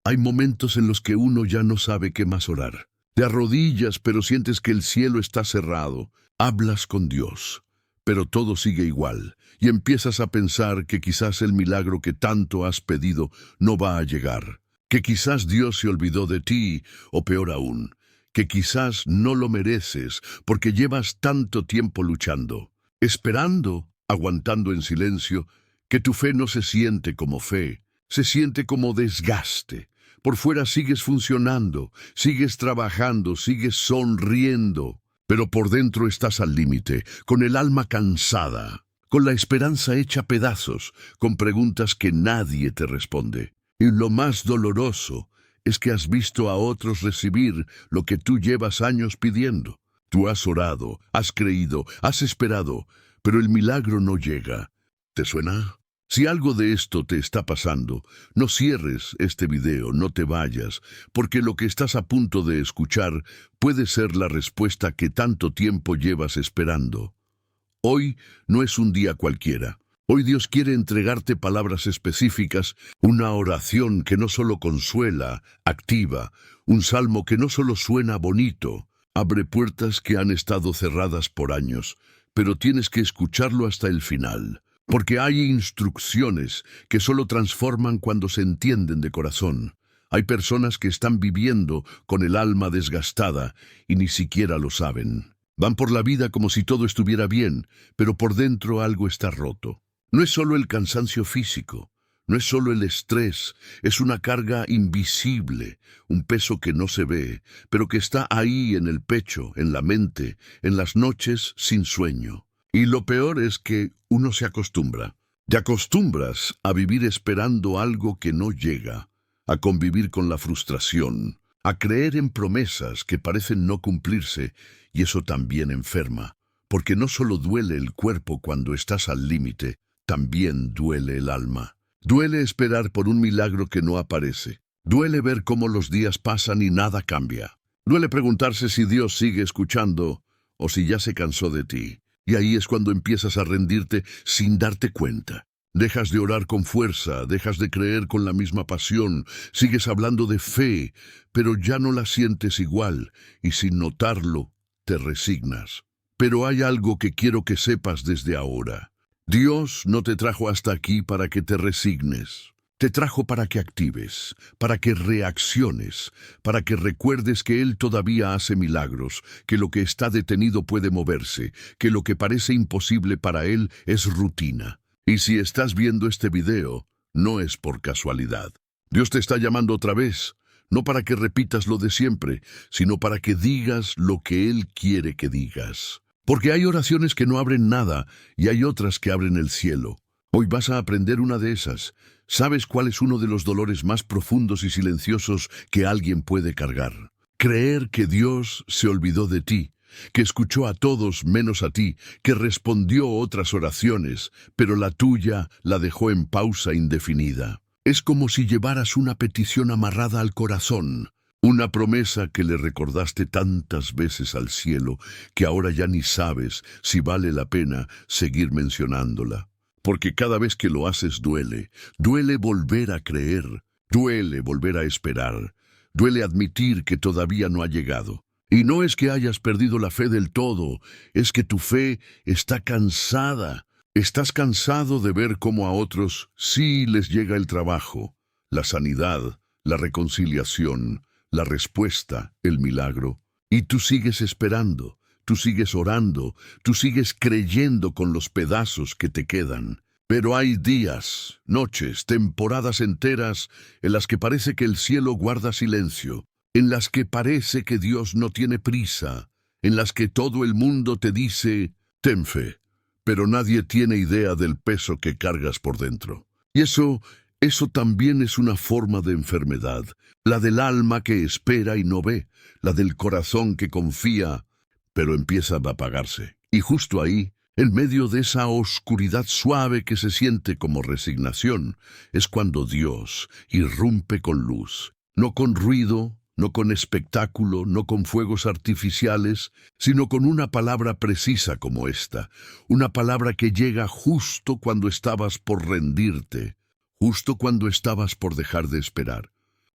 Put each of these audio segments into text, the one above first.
Hay momentos en los que uno ya no sabe qué más orar. Te arrodillas, pero sientes que el cielo está cerrado. Hablas con Dios, pero todo sigue igual, y empiezas a pensar que quizás el milagro que tanto has pedido no va a llegar, que quizás Dios se olvidó de ti, o peor aún, que quizás no lo mereces porque llevas tanto tiempo luchando, esperando, aguantando en silencio, que tu fe no se siente como fe, se siente como desgaste. Por fuera sigues funcionando, sigues trabajando, sigues sonriendo, pero por dentro estás al límite, con el alma cansada, con la esperanza hecha pedazos, con preguntas que nadie te responde. Y lo más doloroso es que has visto a otros recibir lo que tú llevas años pidiendo. Tú has orado, has creído, has esperado, pero el milagro no llega. ¿Te suena? Si algo de esto te está pasando, no cierres este video, no te vayas, porque lo que estás a punto de escuchar puede ser la respuesta que tanto tiempo llevas esperando. Hoy no es un día cualquiera. Hoy Dios quiere entregarte palabras específicas, una oración que no solo consuela, activa, un salmo que no solo suena bonito, abre puertas que han estado cerradas por años, pero tienes que escucharlo hasta el final. Porque hay instrucciones que solo transforman cuando se entienden de corazón. Hay personas que están viviendo con el alma desgastada y ni siquiera lo saben. Van por la vida como si todo estuviera bien, pero por dentro algo está roto. No es solo el cansancio físico, no es solo el estrés, es una carga invisible, un peso que no se ve, pero que está ahí en el pecho, en la mente, en las noches sin sueño. Y lo peor es que uno se acostumbra. Te acostumbras a vivir esperando algo que no llega, a convivir con la frustración, a creer en promesas que parecen no cumplirse, y eso también enferma, porque no solo duele el cuerpo cuando estás al límite, también duele el alma. Duele esperar por un milagro que no aparece. Duele ver cómo los días pasan y nada cambia. Duele preguntarse si Dios sigue escuchando o si ya se cansó de ti. Y ahí es cuando empiezas a rendirte sin darte cuenta. Dejas de orar con fuerza, dejas de creer con la misma pasión, sigues hablando de fe, pero ya no la sientes igual, y sin notarlo, te resignas. Pero hay algo que quiero que sepas desde ahora. Dios no te trajo hasta aquí para que te resignes. Te trajo para que actives, para que reacciones, para que recuerdes que Él todavía hace milagros, que lo que está detenido puede moverse, que lo que parece imposible para Él es rutina. Y si estás viendo este video, no es por casualidad. Dios te está llamando otra vez, no para que repitas lo de siempre, sino para que digas lo que Él quiere que digas. Porque hay oraciones que no abren nada y hay otras que abren el cielo. Hoy vas a aprender una de esas. ¿Sabes cuál es uno de los dolores más profundos y silenciosos que alguien puede cargar? Creer que Dios se olvidó de ti, que escuchó a todos menos a ti, que respondió otras oraciones, pero la tuya la dejó en pausa indefinida. Es como si llevaras una petición amarrada al corazón, una promesa que le recordaste tantas veces al cielo que ahora ya ni sabes si vale la pena seguir mencionándola. Porque cada vez que lo haces duele volver a creer, duele volver a esperar, duele admitir que todavía no ha llegado. Y no es que hayas perdido la fe del todo, es que tu fe está cansada. Estás cansado de ver cómo a otros sí les llega el trabajo, la sanidad, la reconciliación, la respuesta, el milagro. Y tú sigues esperando. Tú sigues orando, tú sigues creyendo con los pedazos que te quedan. Pero hay días, noches, temporadas enteras en las que parece que el cielo guarda silencio, en las que parece que Dios no tiene prisa, en las que todo el mundo te dice, ten fe, pero nadie tiene idea del peso que cargas por dentro. Y eso también es una forma de enfermedad, la del alma que espera y no ve, la del corazón que confía, pero empieza a apagarse. Y justo ahí, en medio de esa oscuridad suave que se siente como resignación, es cuando Dios irrumpe con luz, no con ruido, no con espectáculo, no con fuegos artificiales, sino con una palabra precisa como esta, una palabra que llega justo cuando estabas por rendirte, justo cuando estabas por dejar de esperar.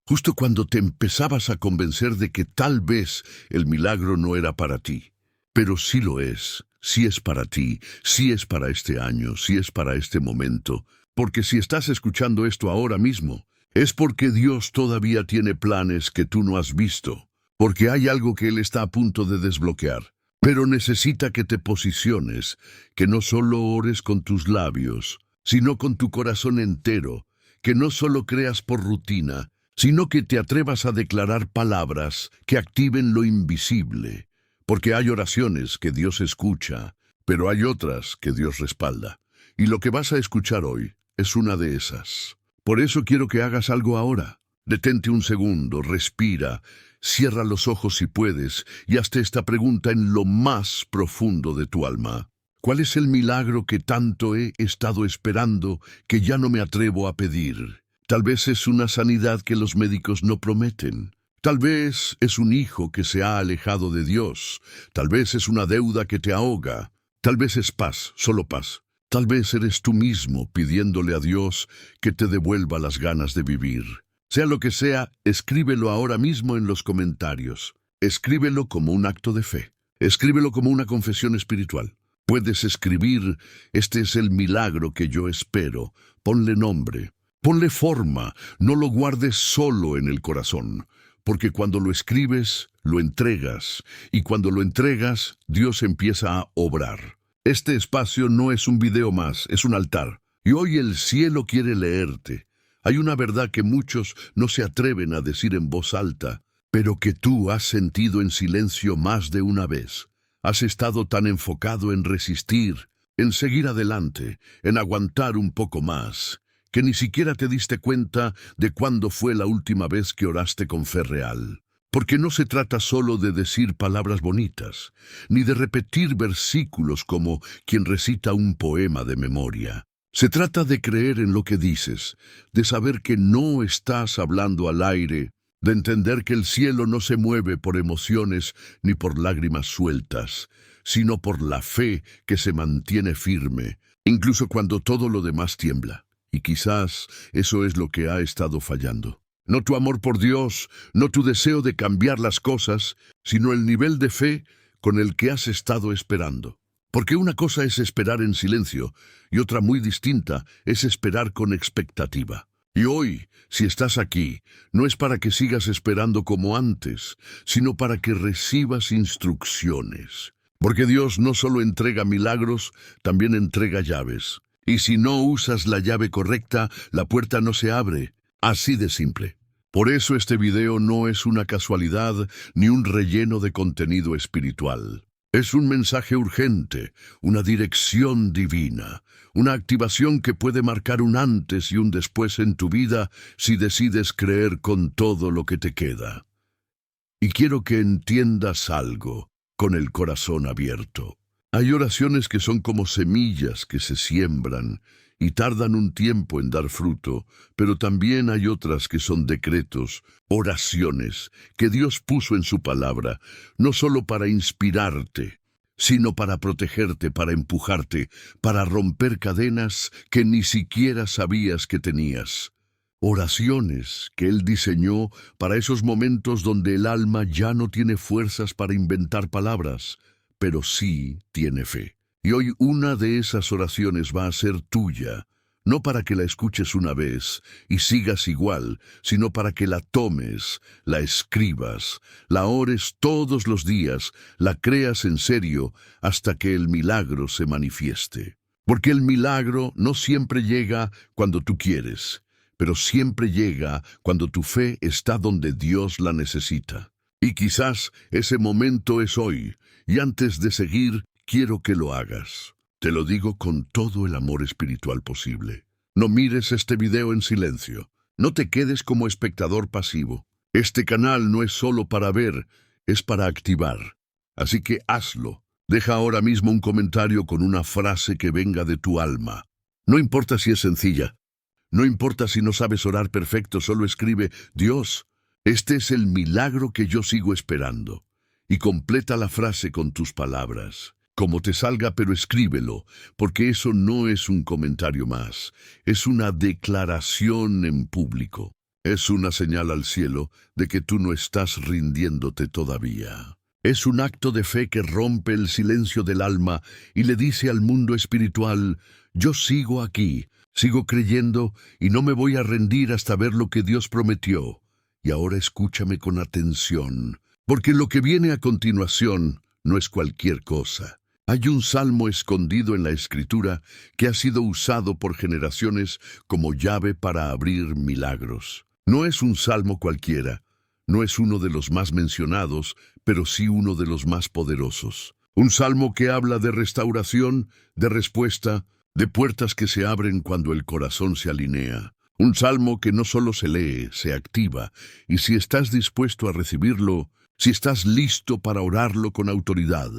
justo cuando te empezabas a convencer de que tal vez el milagro no era para ti. Pero sí lo es, sí es para ti, sí es para este año, sí es para este momento. Porque si estás escuchando esto ahora mismo, es porque Dios todavía tiene planes que tú no has visto, porque hay algo que Él está a punto de desbloquear. Pero necesita que te posiciones, que no solo ores con tus labios, sino con tu corazón entero, que no solo creas por rutina, sino que te atrevas a declarar palabras que activen lo invisible. Porque hay oraciones que Dios escucha, pero hay otras que Dios respalda. Y lo que vas a escuchar hoy es una de esas. Por eso quiero que hagas algo ahora. Detente un segundo, respira, cierra los ojos si puedes y hazte esta pregunta en lo más profundo de tu alma. ¿Cuál es el milagro que tanto he estado esperando que ya no me atrevo a pedir? Tal vez es una sanidad que los médicos no prometen. Tal vez es un hijo que se ha alejado de Dios. Tal vez es una deuda que te ahoga. Tal vez es paz, solo paz. Tal vez eres tú mismo pidiéndole a Dios que te devuelva las ganas de vivir. Sea lo que sea, escríbelo ahora mismo en los comentarios. Escríbelo como un acto de fe. Escríbelo como una confesión espiritual. Puedes escribir, este es el milagro que yo espero. Ponle nombre, ponle forma, no lo guardes solo en el corazón. Porque cuando lo escribes, lo entregas. Y cuando lo entregas, Dios empieza a obrar. Este espacio no es un video más, es un altar. Y hoy el cielo quiere leerte. Hay una verdad que muchos no se atreven a decir en voz alta, pero que tú has sentido en silencio más de una vez. Has estado tan enfocado en resistir, en seguir adelante, en aguantar un poco más, que ni siquiera te diste cuenta de cuándo fue la última vez que oraste con fe real. Porque no se trata solo de decir palabras bonitas, ni de repetir versículos como quien recita un poema de memoria. Se trata de creer en lo que dices, de saber que no estás hablando al aire, de entender que el cielo no se mueve por emociones ni por lágrimas sueltas, sino por la fe que se mantiene firme, incluso cuando todo lo demás tiembla. Y quizás eso es lo que ha estado fallando. No tu amor por Dios, no tu deseo de cambiar las cosas, sino el nivel de fe con el que has estado esperando. Porque una cosa es esperar en silencio y otra muy distinta es esperar con expectativa. Y hoy, si estás aquí, no es para que sigas esperando como antes, sino para que recibas instrucciones. Porque Dios no solo entrega milagros, también entrega llaves. Y si no usas la llave correcta, la puerta no se abre. Así de simple. Por eso este video no es una casualidad ni un relleno de contenido espiritual. Es un mensaje urgente, una dirección divina, una activación que puede marcar un antes y un después en tu vida si decides creer con todo lo que te queda. Y quiero que entiendas algo con el corazón abierto. Hay oraciones que son como semillas que se siembran y tardan un tiempo en dar fruto, pero también hay otras que son decretos, oraciones, que Dios puso en su palabra, no solo para inspirarte, sino para protegerte, para empujarte, para romper cadenas que ni siquiera sabías que tenías. Oraciones que Él diseñó para esos momentos donde el alma ya no tiene fuerzas para inventar palabras, pero sí tiene fe. Y hoy una de esas oraciones va a ser tuya, no para que la escuches una vez y sigas igual, sino para que la tomes, la escribas, la ores todos los días, la creas en serio hasta que el milagro se manifieste. Porque el milagro no siempre llega cuando tú quieres, pero siempre llega cuando tu fe está donde Dios la necesita. Y quizás ese momento es hoy, y antes de seguir, quiero que lo hagas. Te lo digo con todo el amor espiritual posible. No mires este video en silencio. No te quedes como espectador pasivo. Este canal no es solo para ver, es para activar. Así que hazlo. Deja ahora mismo un comentario con una frase que venga de tu alma. No importa si es sencilla. No importa si no sabes orar perfecto, solo escribe: Dios, este es el milagro que yo sigo esperando. Y completa la frase con tus palabras. Como te salga, pero escríbelo, porque eso no es un comentario más, es una declaración en público. Es una señal al cielo de que tú no estás rindiéndote todavía. Es un acto de fe que rompe el silencio del alma y le dice al mundo espiritual: yo sigo aquí, sigo creyendo y no me voy a rendir hasta ver lo que Dios prometió. Y ahora escúchame con atención, porque lo que viene a continuación no es cualquier cosa. Hay un salmo escondido en la Escritura que ha sido usado por generaciones como llave para abrir milagros. No es un salmo cualquiera, no es uno de los más mencionados, pero sí uno de los más poderosos. Un salmo que habla de restauración, de respuesta, de puertas que se abren cuando el corazón se alinea. Un salmo que no solo se lee, se activa, y si estás dispuesto a recibirlo, si estás listo para orarlo con autoridad,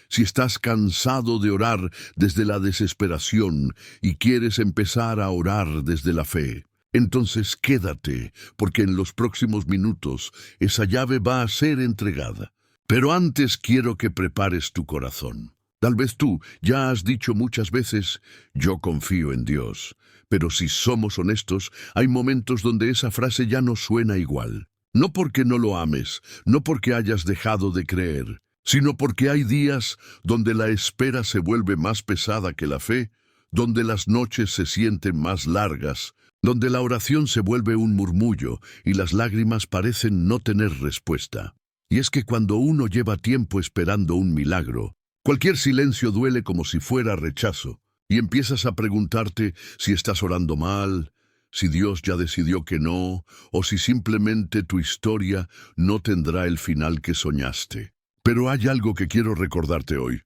si estás cansado de orar desde la desesperación y quieres empezar a orar desde la fe, entonces quédate, porque en los próximos minutos esa llave va a ser entregada. Pero antes quiero que prepares tu corazón. Tal vez tú ya has dicho muchas veces: yo confío en Dios. Pero si somos honestos, hay momentos donde esa frase ya no suena igual. No porque no lo ames, no porque hayas dejado de creer, sino porque hay días donde la espera se vuelve más pesada que la fe, donde las noches se sienten más largas, donde la oración se vuelve un murmullo y las lágrimas parecen no tener respuesta. Y es que cuando uno lleva tiempo esperando un milagro, cualquier silencio duele como si fuera rechazo, y empiezas a preguntarte si estás orando mal, si Dios ya decidió que no, o si simplemente tu historia no tendrá el final que soñaste. Pero hay algo que quiero recordarte hoy.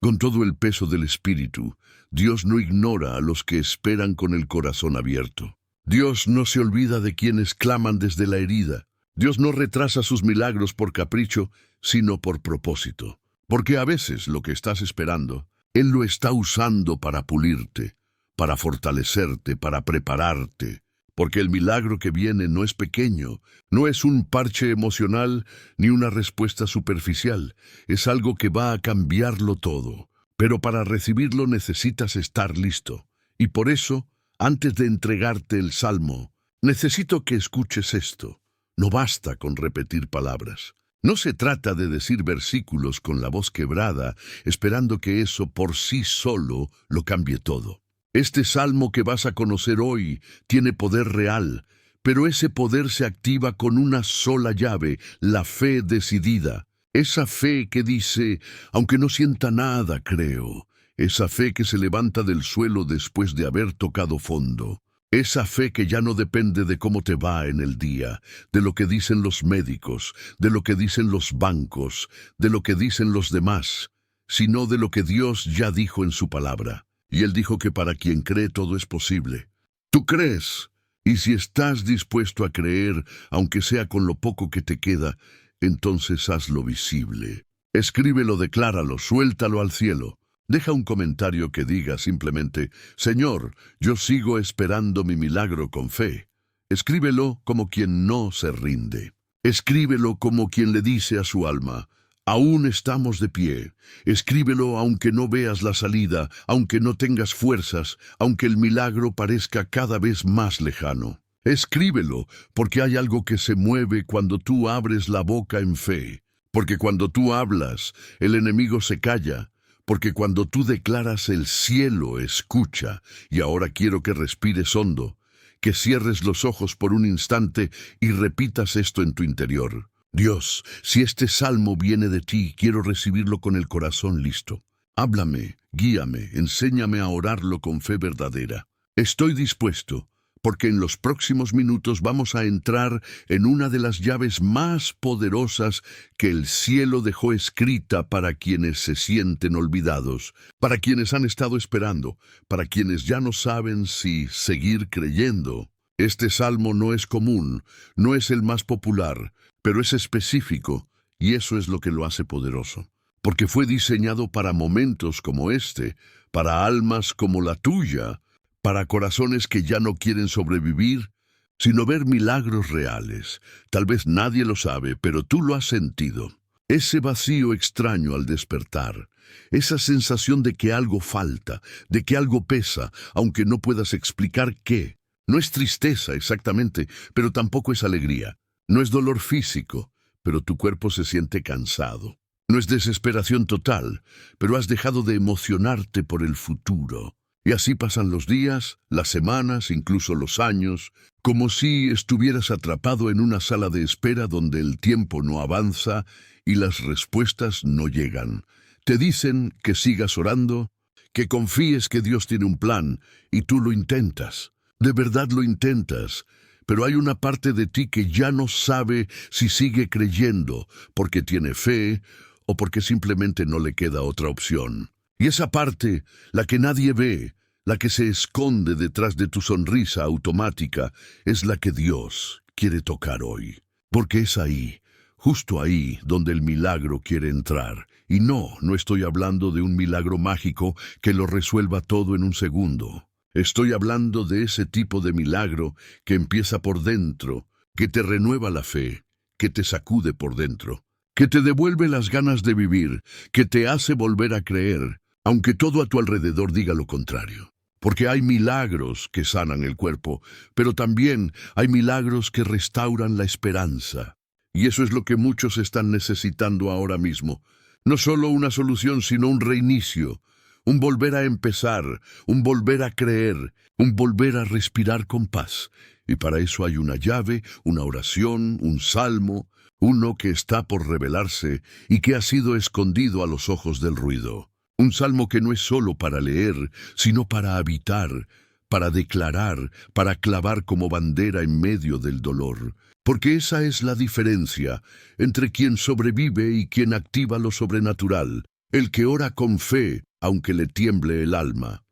Con todo el peso del Espíritu, Dios no ignora a los que esperan con el corazón abierto. Dios no se olvida de quienes claman desde la herida. Dios no retrasa sus milagros por capricho, sino por propósito. Porque a veces lo que estás esperando, Él lo está usando para pulirte, para fortalecerte, para prepararte. Porque el milagro que viene no es pequeño, no es un parche emocional ni una respuesta superficial, es algo que va a cambiarlo todo. Pero para recibirlo necesitas estar listo. Y por eso, antes de entregarte el salmo, necesito que escuches esto. No basta con repetir palabras. No se trata de decir versículos con la voz quebrada, esperando que eso por sí solo lo cambie todo. Este salmo que vas a conocer hoy tiene poder real, pero ese poder se activa con una sola llave: la fe decidida. Esa fe que dice: aunque no sienta nada, creo. Esa fe que se levanta del suelo después de haber tocado fondo. Esa fe que ya no depende de cómo te va en el día, de lo que dicen los médicos, de lo que dicen los bancos, de lo que dicen los demás, sino de lo que Dios ya dijo en su palabra. Y Él dijo que para quien cree todo es posible. ¿Tú crees? Y si estás dispuesto a creer, aunque sea con lo poco que te queda, entonces hazlo visible. Escríbelo, decláralo, suéltalo al cielo. Deja un comentario que diga simplemente: Señor, yo sigo esperando mi milagro con fe. Escríbelo como quien no se rinde. Escríbelo como quien le dice a su alma: aún estamos de pie. Escríbelo aunque no veas la salida, aunque no tengas fuerzas, aunque el milagro parezca cada vez más lejano. Escríbelo, porque hay algo que se mueve cuando tú abres la boca en fe. Porque cuando tú hablas, el enemigo se calla. Porque cuando tú declaras, el cielo escucha. Y ahora quiero que respires hondo, que cierres los ojos por un instante y repitas esto en tu interior. Dios, si este salmo viene de ti, quiero recibirlo con el corazón listo. Háblame, guíame, enséñame a orarlo con fe verdadera. Estoy dispuesto, porque en los próximos minutos vamos a entrar en una de las llaves más poderosas que el cielo dejó escrita para quienes se sienten olvidados, para quienes han estado esperando, para quienes ya no saben si seguir creyendo. Este salmo no es común, no es el más popular, pero es específico, y eso es lo que lo hace poderoso. Porque fue diseñado para momentos como este, para almas como la tuya, para corazones que ya no quieren sobrevivir, sino ver milagros reales. Tal vez nadie lo sabe, pero tú lo has sentido. Ese vacío extraño al despertar, esa sensación de que algo falta, de que algo pesa, aunque no puedas explicar qué. No es tristeza exactamente, pero tampoco es alegría. No es dolor físico, pero tu cuerpo se siente cansado. No es desesperación total, pero has dejado de emocionarte por el futuro. Y así pasan los días, las semanas, incluso los años, como si estuvieras atrapado en una sala de espera donde el tiempo no avanza y las respuestas no llegan. Te dicen que sigas orando, que confíes que Dios tiene un plan, y tú lo intentas. De verdad lo intentas, pero hay una parte de ti que ya no sabe si sigue creyendo, porque tiene fe o porque simplemente no le queda otra opción. Y esa parte, la que nadie ve, la que se esconde detrás de tu sonrisa automática, es la que Dios quiere tocar hoy. Porque es ahí, justo ahí, donde el milagro quiere entrar. Y no estoy hablando de un milagro mágico que lo resuelva todo en un segundo. Estoy hablando de ese tipo de milagro que empieza por dentro, que te renueva la fe, que te sacude por dentro, que te devuelve las ganas de vivir, que te hace volver a creer, aunque todo a tu alrededor diga lo contrario. Porque hay milagros que sanan el cuerpo, pero también hay milagros que restauran la esperanza. Y eso es lo que muchos están necesitando ahora mismo. No solo una solución, sino un reinicio, un volver a empezar, un volver a creer, un volver a respirar con paz. Y para eso hay una llave, una oración, un salmo, uno que está por revelarse y que ha sido escondido a los ojos del ruido. Un salmo que no es solo para leer, sino para habitar, para declarar, para clavar como bandera en medio del dolor. Porque esa es la diferencia entre quien sobrevive y quien activa lo sobrenatural, el que ora con fe, aunque le tiemble el alma.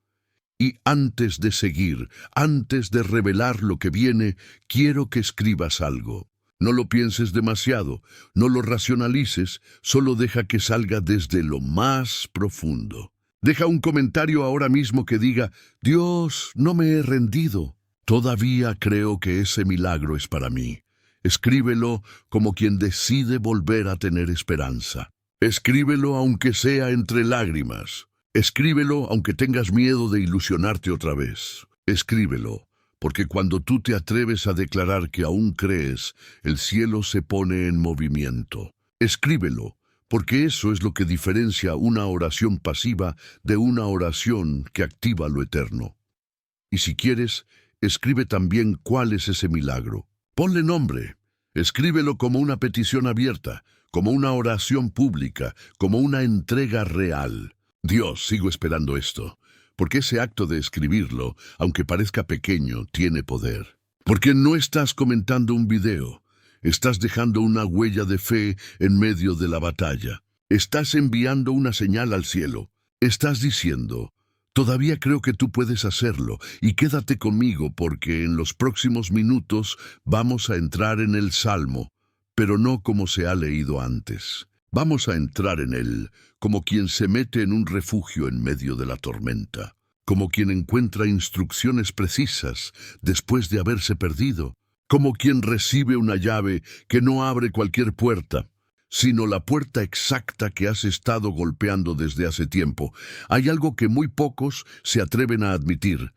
Y antes de seguir, antes de revelar lo que viene, quiero que escribas algo. No lo pienses demasiado, no lo racionalices, solo deja que salga desde lo más profundo. Deja un comentario ahora mismo que diga: Dios, no me he rendido. Todavía creo que ese milagro es para mí. Escríbelo como quien decide volver a tener esperanza. Escríbelo aunque sea entre lágrimas. Escríbelo aunque tengas miedo de ilusionarte otra vez. Escríbelo, porque cuando tú te atreves a declarar que aún crees, el cielo se pone en movimiento. Escríbelo, porque eso es lo que diferencia una oración pasiva de una oración que activa lo eterno. Y si quieres, escribe también cuál es ese milagro. Ponle nombre. Escríbelo como una petición abierta, como una oración pública, como una entrega real. Dios, sigo esperando esto, porque ese acto de escribirlo, aunque parezca pequeño, tiene poder. Porque no estás comentando un video, estás dejando una huella de fe en medio de la batalla. Estás enviando una señal al cielo. Estás diciendo: todavía creo que tú puedes hacerlo, y quédate conmigo porque en los próximos minutos vamos a entrar en el Salmo, pero no como se ha leído antes. Vamos a entrar en él como quien se mete en un refugio en medio de la tormenta, como quien encuentra instrucciones precisas después de haberse perdido, como quien recibe una llave que no abre cualquier puerta, sino la puerta exacta que has estado golpeando desde hace tiempo. Hay algo que muy pocos se atreven a admitir,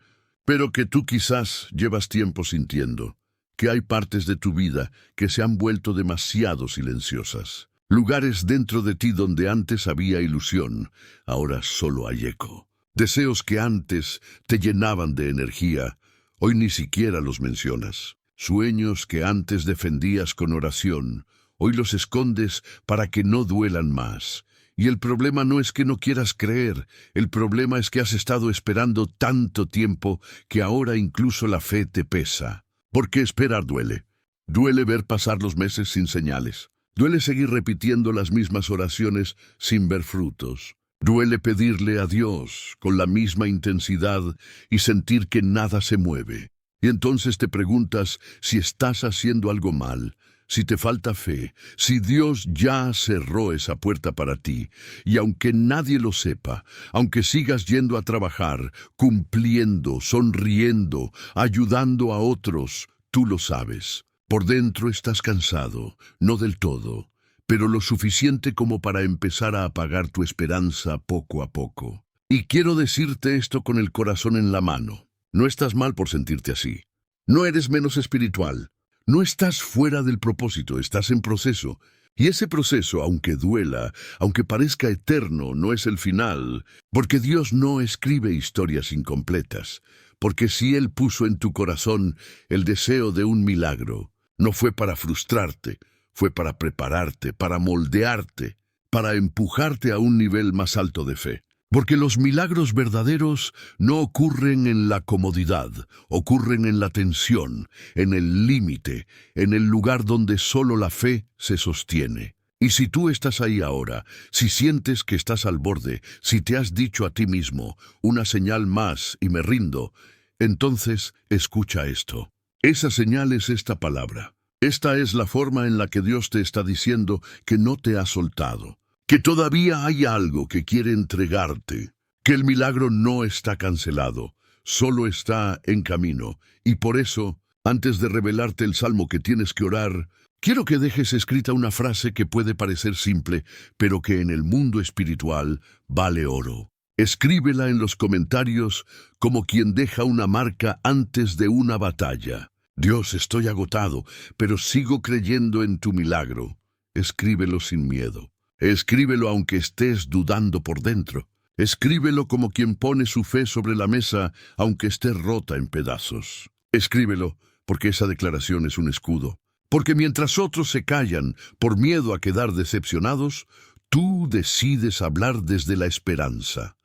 pero que tú quizás llevas tiempo sintiendo, que hay partes de tu vida que se han vuelto demasiado silenciosas. Lugares dentro de ti donde antes había ilusión, ahora solo hay eco. Deseos que antes te llenaban de energía, hoy ni siquiera los mencionas. Sueños que antes defendías con oración, hoy los escondes para que no duelan más. Y el problema no es que no quieras creer, el problema es que has estado esperando tanto tiempo que ahora incluso la fe te pesa. Porque esperar duele. Duele ver pasar los meses sin señales. Duele seguir repitiendo las mismas oraciones sin ver frutos. Duele pedirle a Dios con la misma intensidad y sentir que nada se mueve. Y entonces te preguntas si estás haciendo algo mal, si te falta fe, si Dios ya cerró esa puerta para ti. Y aunque nadie lo sepa, aunque sigas yendo a trabajar, cumpliendo, sonriendo, ayudando a otros, tú lo sabes. Por dentro estás cansado, no del todo, pero lo suficiente como para empezar a apagar tu esperanza poco a poco. Y quiero decirte esto con el corazón en la mano. No estás mal por sentirte así. No eres menos espiritual. No estás fuera del propósito, estás en proceso. Y ese proceso, aunque duela, aunque parezca eterno, no es el final, porque Dios no escribe historias incompletas. Porque si Él puso en tu corazón el deseo de un milagro, no fue para frustrarte, fue para prepararte, para moldearte, para empujarte a un nivel más alto de fe. Porque los milagros verdaderos no ocurren en la comodidad, ocurren en la tensión, en el límite, en el lugar donde solo la fe se sostiene. Y si tú estás ahí ahora, si sientes que estás al borde, si te has dicho a ti mismo, una señal más y me rindo, entonces escucha esto. Esa señal es esta palabra. Esta es la forma en la que Dios te está diciendo que no te ha soltado, que todavía hay algo que quiere entregarte, que el milagro no está cancelado, solo está en camino. Y por eso, antes de revelarte el salmo que tienes que orar, quiero que dejes escrita una frase que puede parecer simple, pero que en el mundo espiritual vale oro. Escríbela en los comentarios como quien deja una marca antes de una batalla. Dios, estoy agotado, pero sigo creyendo en tu milagro. Escríbelo sin miedo. Escríbelo aunque estés dudando por dentro. Escríbelo como quien pone su fe sobre la mesa aunque esté rota en pedazos. Escríbelo porque esa declaración es un escudo. Porque mientras otros se callan por miedo a quedar decepcionados, tú decides hablar desde la esperanza.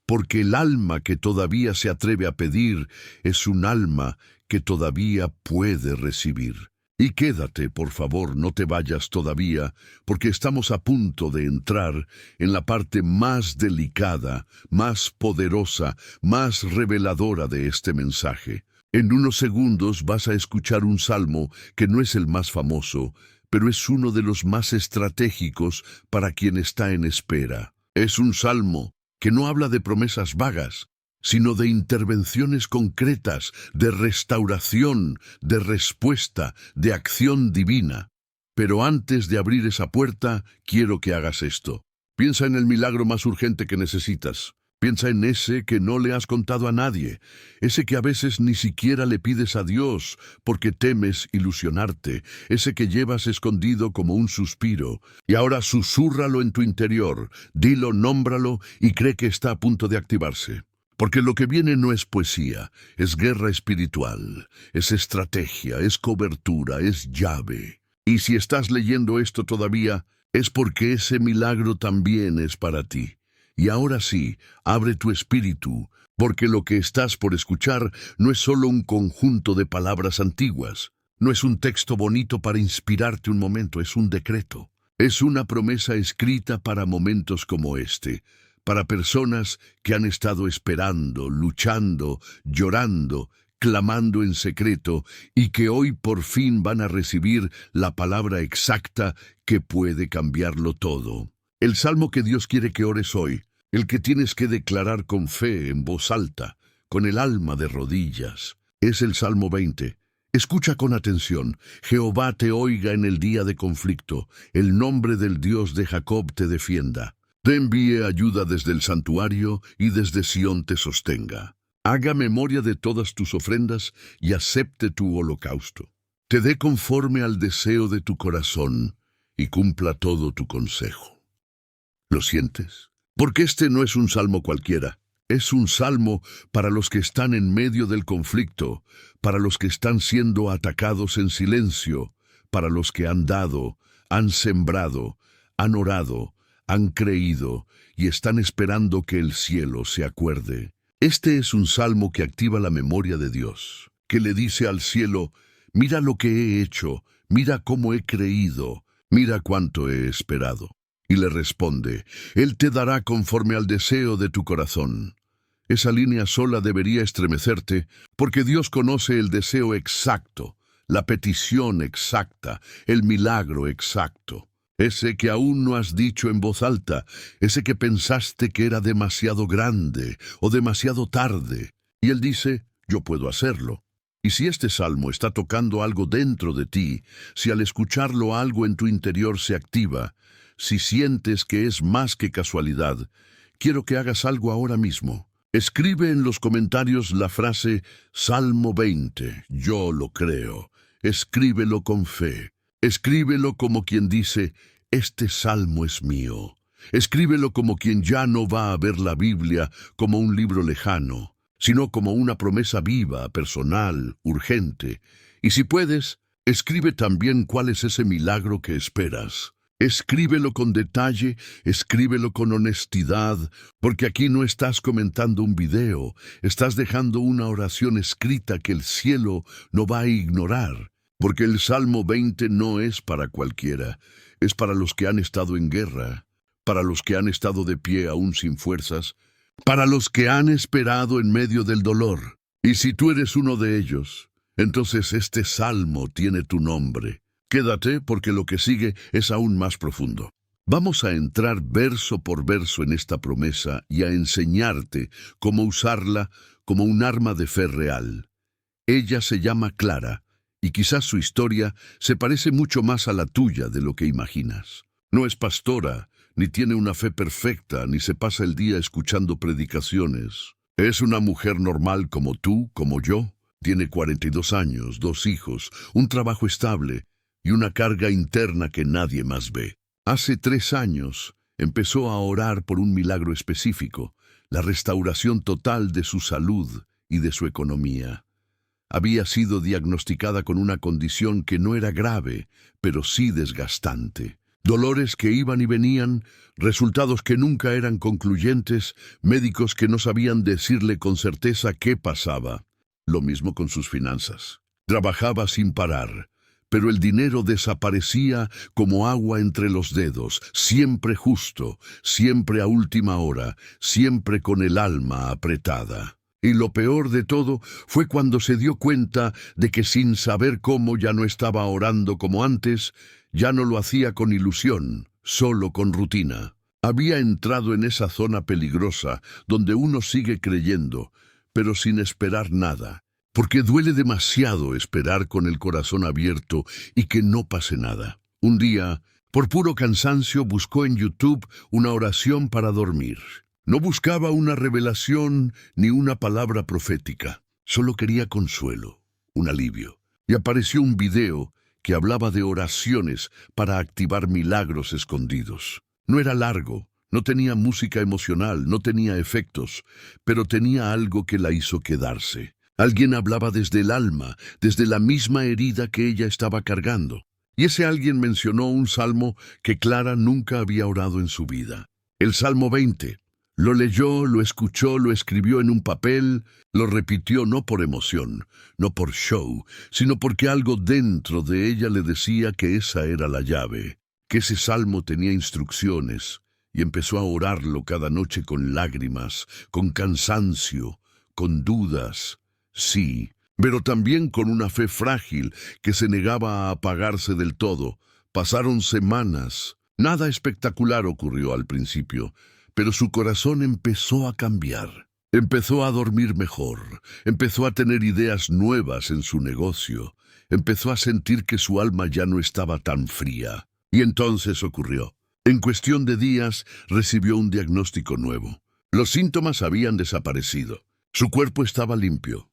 Porque el alma que todavía se atreve a pedir es un alma que todavía puede recibir. Y quédate, por favor, no te vayas todavía, porque estamos a punto de entrar en la parte más delicada, más poderosa, más reveladora de este mensaje. En unos segundos vas a escuchar un salmo que no es el más famoso, pero es uno de los más estratégicos para quien está en espera. Es un salmo que no habla de promesas vagas, sino de intervenciones concretas, de restauración, de respuesta, de acción divina. Pero antes de abrir esa puerta, quiero que hagas esto. Piensa en el milagro más urgente que necesitas. Piensa en ese que no le has contado a nadie, ese que a veces ni siquiera le pides a Dios porque temes ilusionarte, ese que llevas escondido como un suspiro, y ahora susúrralo en tu interior, dilo, nómbralo y cree que está a punto de activarse. Porque lo que viene no es poesía, es guerra espiritual, es estrategia, es cobertura, es llave. Y si estás leyendo esto todavía, es porque ese milagro también es para ti. Y ahora sí, abre tu espíritu, porque lo que estás por escuchar no es solo un conjunto de palabras antiguas, no es un texto bonito para inspirarte un momento, es un decreto. Es una promesa escrita para momentos como este, para personas que han estado esperando, luchando, llorando, clamando en secreto y que hoy por fin van a recibir la palabra exacta que puede cambiarlo todo. El salmo que Dios quiere que ores hoy, el que tienes que declarar con fe en voz alta, con el alma de rodillas, es el Salmo 20. Escucha con atención. Jehová te oiga en el día de conflicto, el nombre del Dios de Jacob te defienda. Te envíe ayuda desde el santuario y desde Sión te sostenga. Haga memoria de todas tus ofrendas y acepte tu holocausto. Te dé conforme al deseo de tu corazón y cumpla todo tu consejo. ¿Lo sientes? Porque este no es un salmo cualquiera. Es un salmo para los que están en medio del conflicto, para los que están siendo atacados en silencio, para los que han dado, han sembrado, han orado, han creído y están esperando que el cielo se acuerde. Este es un salmo que activa la memoria de Dios, que le dice al cielo, mira lo que he hecho, mira cómo he creído, mira cuánto he esperado. Y le responde, Él te dará conforme al deseo de tu corazón. Esa línea sola debería estremecerte, porque Dios conoce el deseo exacto, la petición exacta, el milagro exacto. Ese que aún no has dicho en voz alta, ese que pensaste que era demasiado grande o demasiado tarde. Y Él dice, yo puedo hacerlo. Y si este salmo está tocando algo dentro de ti, si al escucharlo algo en tu interior se activa, si sientes que es más que casualidad, quiero que hagas algo ahora mismo. Escribe en los comentarios la frase Salmo 20, yo lo creo. Escríbelo con fe. Escríbelo como quien dice, este salmo es mío. Escríbelo como quien ya no va a ver la Biblia como un libro lejano, sino como una promesa viva, personal, urgente. Y si puedes, escribe también cuál es ese milagro que esperas. Escríbelo con detalle, escríbelo con honestidad, porque aquí no estás comentando un video, estás dejando una oración escrita que el cielo no va a ignorar, porque el Salmo 20 no es para cualquiera, es para los que han estado en guerra, para los que han estado de pie aún sin fuerzas, para los que han esperado en medio del dolor. Y si tú eres uno de ellos, entonces este salmo tiene tu nombre. Quédate porque lo que sigue es aún más profundo. Vamos a entrar verso por verso en esta promesa y a enseñarte cómo usarla como un arma de fe real. Ella se llama Clara, y quizás su historia se parece mucho más a la tuya de lo que imaginas. No es pastora, ni tiene una fe perfecta, ni se pasa el día escuchando predicaciones. Es una mujer normal como tú, como yo. Tiene 42 años, 2 hijos, un trabajo estable y una carga interna que nadie más ve. Hace 3 años empezó a orar por un milagro específico, la restauración total de su salud y de su economía. Había sido diagnosticada con una condición que no era grave, pero sí desgastante. Dolores que iban y venían, resultados que nunca eran concluyentes, médicos que no sabían decirle con certeza qué pasaba. Lo mismo con sus finanzas. Trabajaba sin parar, pero el dinero desaparecía como agua entre los dedos, siempre justo, siempre a última hora, siempre con el alma apretada. Y lo peor de todo fue cuando se dio cuenta de que sin saber cómo ya no estaba orando como antes, ya no lo hacía con ilusión, solo con rutina. Había entrado en esa zona peligrosa donde uno sigue creyendo, pero sin esperar nada. Porque duele demasiado esperar con el corazón abierto y que no pase nada. Un día, por puro cansancio, buscó en YouTube una oración para dormir. No buscaba una revelación ni una palabra profética. Solo quería consuelo, un alivio. Y apareció un video que hablaba de oraciones para activar milagros escondidos. No era largo, no tenía música emocional, no tenía efectos, pero tenía algo que la hizo quedarse. Alguien hablaba desde el alma, desde la misma herida que ella estaba cargando. Y ese alguien mencionó un salmo que Clara nunca había orado en su vida. El Salmo 20. Lo leyó, lo escuchó, lo escribió en un papel, lo repitió no por emoción, no por show, sino porque algo dentro de ella le decía que esa era la llave, que ese salmo tenía instrucciones, y empezó a orarlo cada noche con lágrimas, con cansancio, con dudas. Sí, pero también con una fe frágil que se negaba a apagarse del todo. Pasaron semanas. Nada espectacular ocurrió al principio, pero su corazón empezó a cambiar. Empezó a dormir mejor, empezó a tener ideas nuevas en su negocio, empezó a sentir que su alma ya no estaba tan fría. Y entonces ocurrió. En cuestión de días recibió un diagnóstico nuevo. Los síntomas habían desaparecido. Su cuerpo estaba limpio.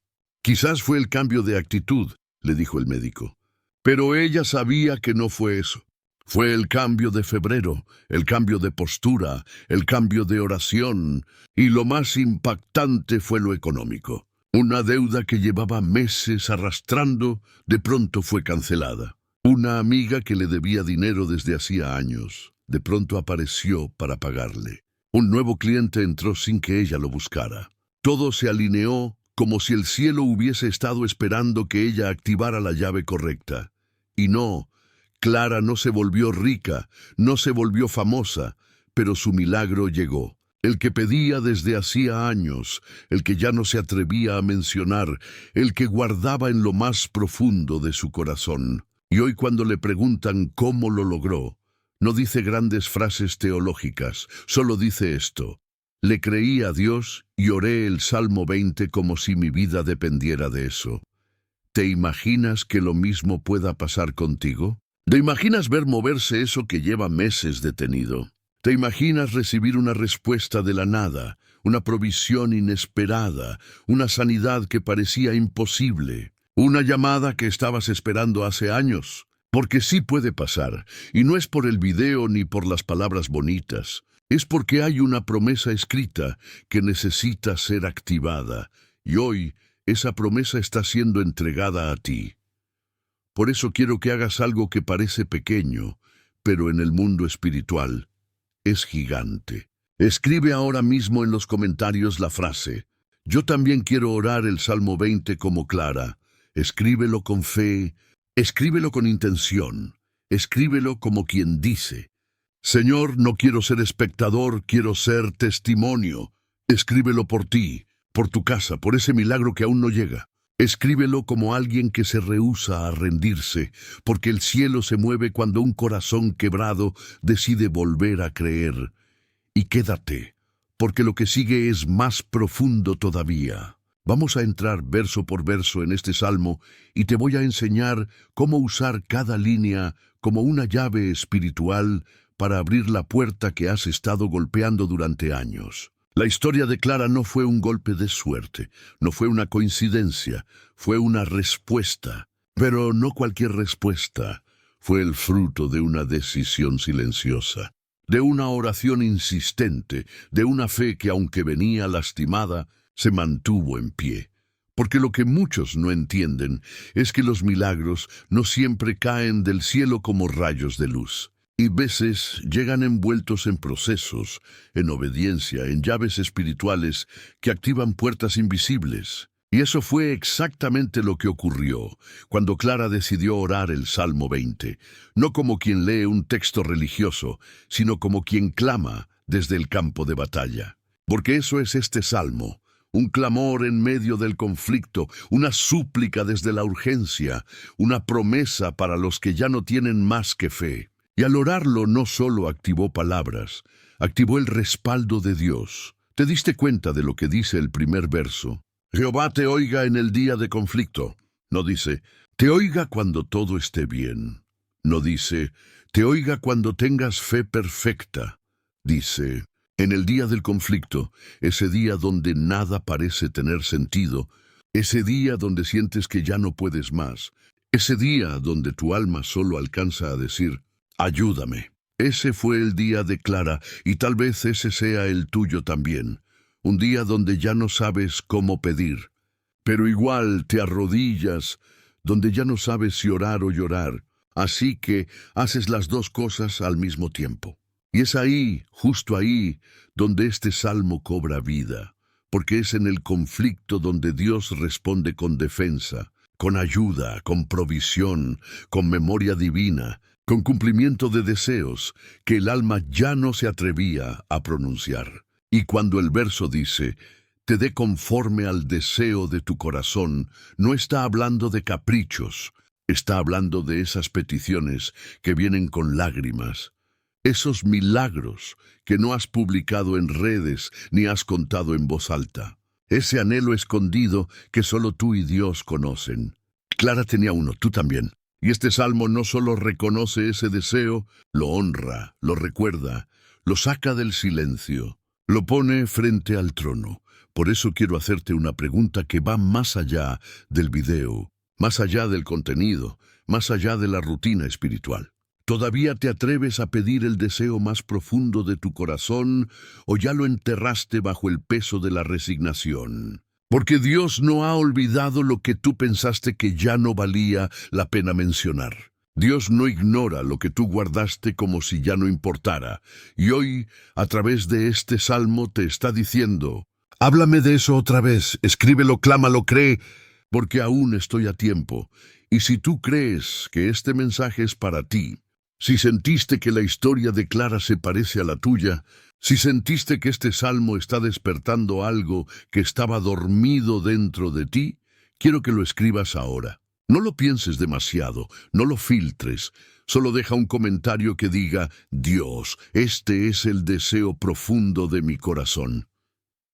Quizás fue el cambio de actitud, le dijo el médico. Pero ella sabía que no fue eso. Fue el cambio de febrero, el cambio de postura, el cambio de oración, y lo más impactante fue lo económico. Una deuda que llevaba meses arrastrando, de pronto fue cancelada. Una amiga que le debía dinero desde hacía años, de pronto apareció para pagarle. Un nuevo cliente entró sin que ella lo buscara. Todo se alineó como si el cielo hubiese estado esperando que ella activara la llave correcta. Y no, Clara no se volvió rica, no se volvió famosa, pero su milagro llegó. El que pedía desde hacía años, el que ya no se atrevía a mencionar, el que guardaba en lo más profundo de su corazón. Y hoy cuando le preguntan cómo lo logró, no dice grandes frases teológicas, solo dice esto: le creí a Dios y oré el Salmo 20 como si mi vida dependiera de eso. ¿Te imaginas que lo mismo pueda pasar contigo? ¿Te imaginas ver moverse eso que lleva meses detenido? ¿Te imaginas recibir una respuesta de la nada, una provisión inesperada, una sanidad que parecía imposible, una llamada que estabas esperando hace años. Porque sí puede pasar, y no es por el video ni por las palabras bonitas, es porque hay una promesa escrita que necesita ser activada, y hoy esa promesa está siendo entregada a ti. Por eso quiero que hagas algo que parece pequeño, pero en el mundo espiritual es gigante. Escribe ahora mismo en los comentarios la frase: yo también quiero orar el Salmo 20 como Clara. Escríbelo con fe, escríbelo con intención, escríbelo como quien dice: Señor, no quiero ser espectador, quiero ser testimonio. Escríbelo por ti, por tu casa, por ese milagro que aún no llega. Escríbelo como alguien que se rehúsa a rendirse, porque el cielo se mueve cuando un corazón quebrado decide volver a creer. Y quédate, porque lo que sigue es más profundo todavía. Vamos a entrar verso por verso en este salmo y te voy a enseñar cómo usar cada línea como una llave espiritual para abrir la puerta que has estado golpeando durante años. La historia de Clara no fue un golpe de suerte, no fue una coincidencia, fue una respuesta. Pero no cualquier respuesta, fue el fruto de una decisión silenciosa, de una oración insistente, de una fe que, aunque venía lastimada, se mantuvo en pie. Porque lo que muchos no entienden es que los milagros no siempre caen del cielo como rayos de luz. Y veces llegan envueltos en procesos, en obediencia, en llaves espirituales que activan puertas invisibles. Y eso fue exactamente lo que ocurrió cuando Clara decidió orar el Salmo 20, no como quien lee un texto religioso, sino como quien clama desde el campo de batalla. Porque eso es este salmo, un clamor en medio del conflicto, una súplica desde la urgencia, una promesa para los que ya no tienen más que fe. Y al orarlo no solo activó palabras, activó el respaldo de Dios. ¿Te diste cuenta de lo que dice el primer verso? Jehová te oiga en el día de conflicto. No dice, te oiga cuando todo esté bien. No dice, te oiga cuando tengas fe perfecta. Dice, en el día del conflicto, ese día donde nada parece tener sentido, ese día donde sientes que ya no puedes más, ese día donde tu alma solo alcanza a decir, ayúdame. Ese fue el día de Clara, y tal vez ese sea el tuyo también. Un día donde ya no sabes cómo pedir, pero igual te arrodillas, donde ya no sabes si orar o llorar. Así que haces las dos cosas al mismo tiempo. Y es ahí, justo ahí, donde este salmo cobra vida, porque es en el conflicto donde Dios responde con defensa, con ayuda, con provisión, con memoria divina, con cumplimiento de deseos que el alma ya no se atrevía a pronunciar. Y cuando el verso dice, te dé conforme al deseo de tu corazón, no está hablando de caprichos, está hablando de esas peticiones que vienen con lágrimas, esos milagros que no has publicado en redes ni has contado en voz alta, ese anhelo escondido que solo tú y Dios conocen. Clara tenía uno, tú también. Y este salmo no solo reconoce ese deseo, lo honra, lo recuerda, lo saca del silencio, lo pone frente al trono. Por eso quiero hacerte una pregunta que va más allá del video, más allá del contenido, más allá de la rutina espiritual. ¿Todavía te atreves a pedir el deseo más profundo de tu corazón o ya lo enterraste bajo el peso de la resignación? Porque Dios no ha olvidado lo que tú pensaste que ya no valía la pena mencionar. Dios no ignora lo que tú guardaste como si ya no importara. Y hoy, a través de este salmo, te está diciendo, háblame de eso otra vez, escríbelo, clámalo, cree, porque aún estoy a tiempo. Y si tú crees que este mensaje es para ti, si sentiste que la historia de Clara se parece a la tuya, si sentiste que este salmo está despertando algo que estaba dormido dentro de ti, quiero que lo escribas ahora. No lo pienses demasiado, no lo filtres, solo deja un comentario que diga, Dios, este es el deseo profundo de mi corazón.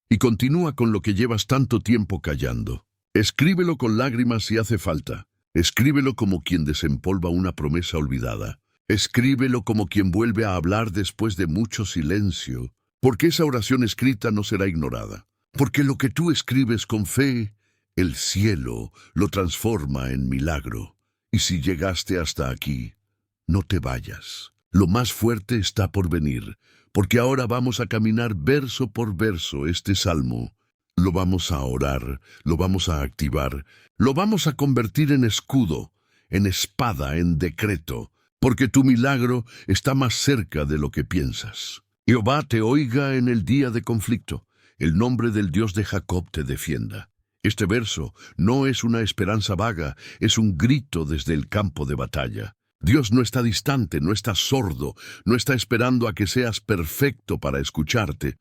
Y continúa con lo que llevas tanto tiempo callando. Escríbelo con lágrimas si hace falta. Escríbelo como quien desempolva una promesa olvidada. Escríbelo como quien vuelve a hablar después de mucho silencio. porque esa oración escrita no será ignorada. Porque lo que tú escribes con fe, el cielo lo transforma en milagro. Y si llegaste hasta aquí, no te vayas. Lo más fuerte está por venir, porque ahora vamos a caminar verso por verso este salmo. Lo vamos a orar, lo vamos a activar, lo vamos a convertir en escudo, en espada, en decreto, porque tu milagro está más cerca de lo que piensas. Jehová te oiga en el día de conflicto, el nombre del Dios de Jacob te defienda. Este verso no es una esperanza vaga, es un grito desde el campo de batalla. Dios no está distante, no está sordo, no está esperando a que seas perfecto para escucharte.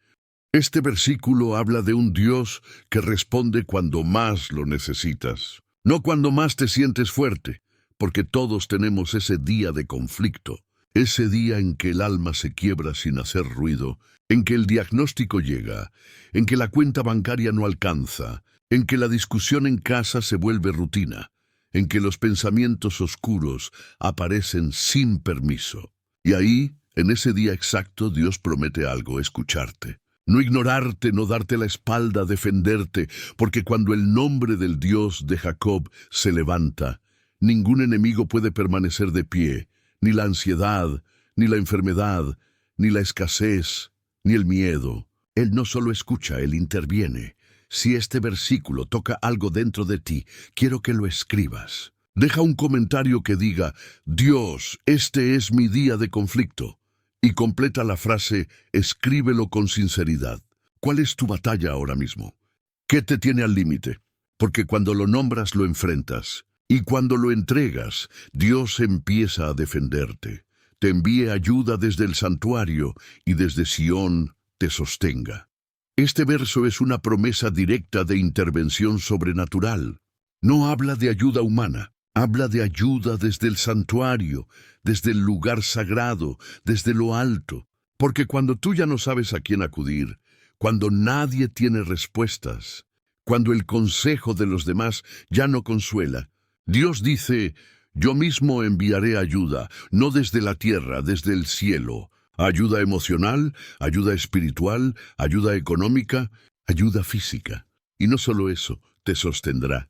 Este versículo habla de un Dios que responde cuando más lo necesitas, no cuando más te sientes fuerte, porque todos tenemos ese día de conflicto, ese día en que el alma se quiebra sin hacer ruido, en que el diagnóstico llega, en que la cuenta bancaria no alcanza, en que la discusión en casa se vuelve rutina, en que los pensamientos oscuros aparecen sin permiso. Y ahí, en ese día exacto, Dios promete algo: escucharte. No ignorarte, no darte la espalda, defenderte, porque cuando el nombre del Dios de Jacob se levanta, ningún enemigo puede permanecer de pie, ni la ansiedad, ni la enfermedad, ni la escasez, ni el miedo. Él no solo escucha, Él interviene. Si este versículo toca algo dentro de ti, quiero que lo escribas. Deja un comentario que diga: Dios, este es mi día de conflicto. Y completa la frase, escríbelo con sinceridad. ¿Cuál es tu batalla ahora mismo? ¿Qué te tiene al límite? Porque cuando lo nombras, lo enfrentas. Y cuando lo entregas, Dios empieza a defenderte. Te envíe ayuda desde el santuario y desde Sión te sostenga. Este verso es una promesa directa de intervención sobrenatural. No habla de ayuda humana, habla de ayuda desde el santuario, desde el lugar sagrado, desde lo alto. Porque cuando tú ya no sabes a quién acudir, cuando nadie tiene respuestas, cuando el consejo de los demás ya no consuela, Dios dice: yo mismo enviaré ayuda, no desde la tierra, desde el cielo. Ayuda emocional, ayuda espiritual, ayuda económica, ayuda física. Y no solo eso, te sostendrá.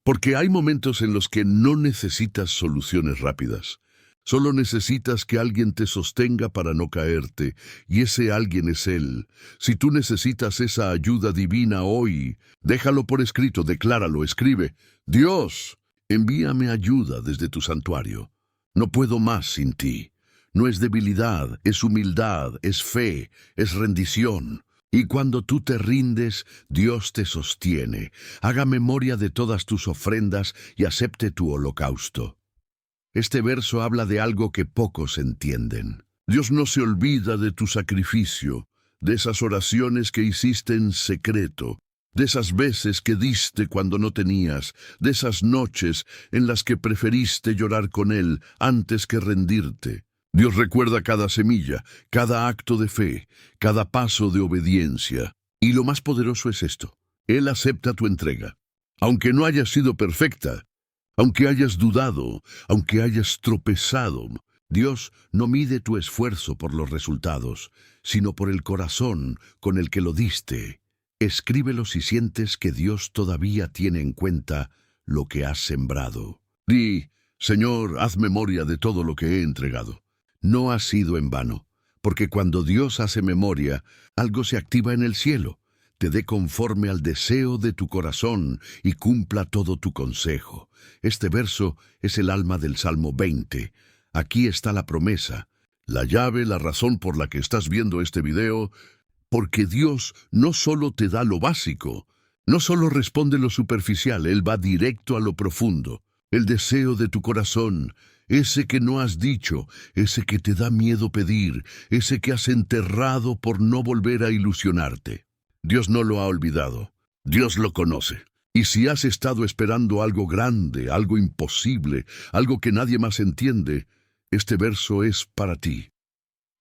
Porque hay momentos en los que no necesitas soluciones rápidas. Solo necesitas que alguien te sostenga para no caerte, y ese alguien es Él. Si tú necesitas esa ayuda divina hoy, déjalo por escrito, decláralo, escribe: Dios, envíame ayuda desde tu santuario. No puedo más sin ti. No es debilidad, es humildad, es fe, es rendición. Y cuando tú te rindes, Dios te sostiene. Haga memoria de todas tus ofrendas y acepte tu holocausto. Este verso habla de algo que pocos entienden. Dios no se olvida de tu sacrificio, de esas oraciones que hiciste en secreto, de esas veces que diste cuando no tenías, de esas noches en las que preferiste llorar con Él antes que rendirte. Dios recuerda cada semilla, cada acto de fe, cada paso de obediencia. Y lo más poderoso es esto: Él acepta tu entrega. Aunque no hayas sido perfecta, aunque hayas dudado, aunque hayas tropezado, Dios no mide tu esfuerzo por los resultados, sino por el corazón con el que lo diste. Escríbelo si sientes que Dios todavía tiene en cuenta lo que has sembrado. Di: Señor, haz memoria de todo lo que he entregado. No ha sido en vano, porque cuando Dios hace memoria, algo se activa en el cielo, te dé conforme al deseo de tu corazón y cumpla todo tu consejo. Este verso es el alma del Salmo 20. Aquí está la promesa, la llave, la razón por la que estás viendo este video, porque Dios no solo te da lo básico, no solo responde lo superficial, Él va directo a lo profundo, el deseo de tu corazón, ese que no has dicho, ese que te da miedo pedir, ese que has enterrado por no volver a ilusionarte. Dios no lo ha olvidado. Dios lo conoce. Y si has estado esperando algo grande, algo imposible, algo que nadie más entiende, este verso es para ti.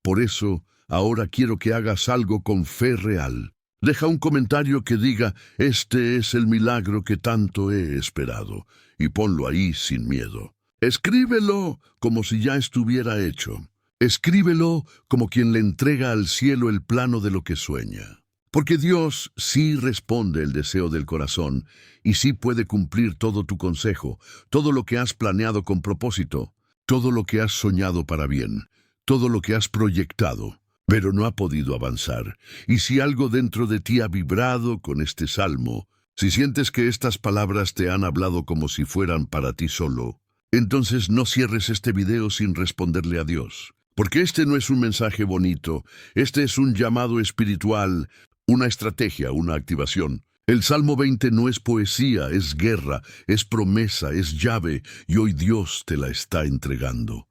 Por eso, ahora quiero que hagas algo con fe real. Deja un comentario que diga: este es el milagro que tanto he esperado, y ponlo ahí sin miedo. Escríbelo como si ya estuviera hecho. Escríbelo como quien le entrega al cielo el plano de lo que sueña. Porque Dios sí responde el deseo del corazón y sí puede cumplir todo tu consejo, todo lo que has planeado con propósito, todo lo que has soñado para bien, todo lo que has proyectado, pero no ha podido avanzar. Y si algo dentro de ti ha vibrado con este salmo, si sientes que estas palabras te han hablado como si fueran para ti solo, entonces no cierres este video sin responderle a Dios. Porque este no es un mensaje bonito, este es un llamado espiritual, una estrategia, una activación. El Salmo 20 no es poesía, es guerra, es promesa, es llave, y hoy Dios te la está entregando.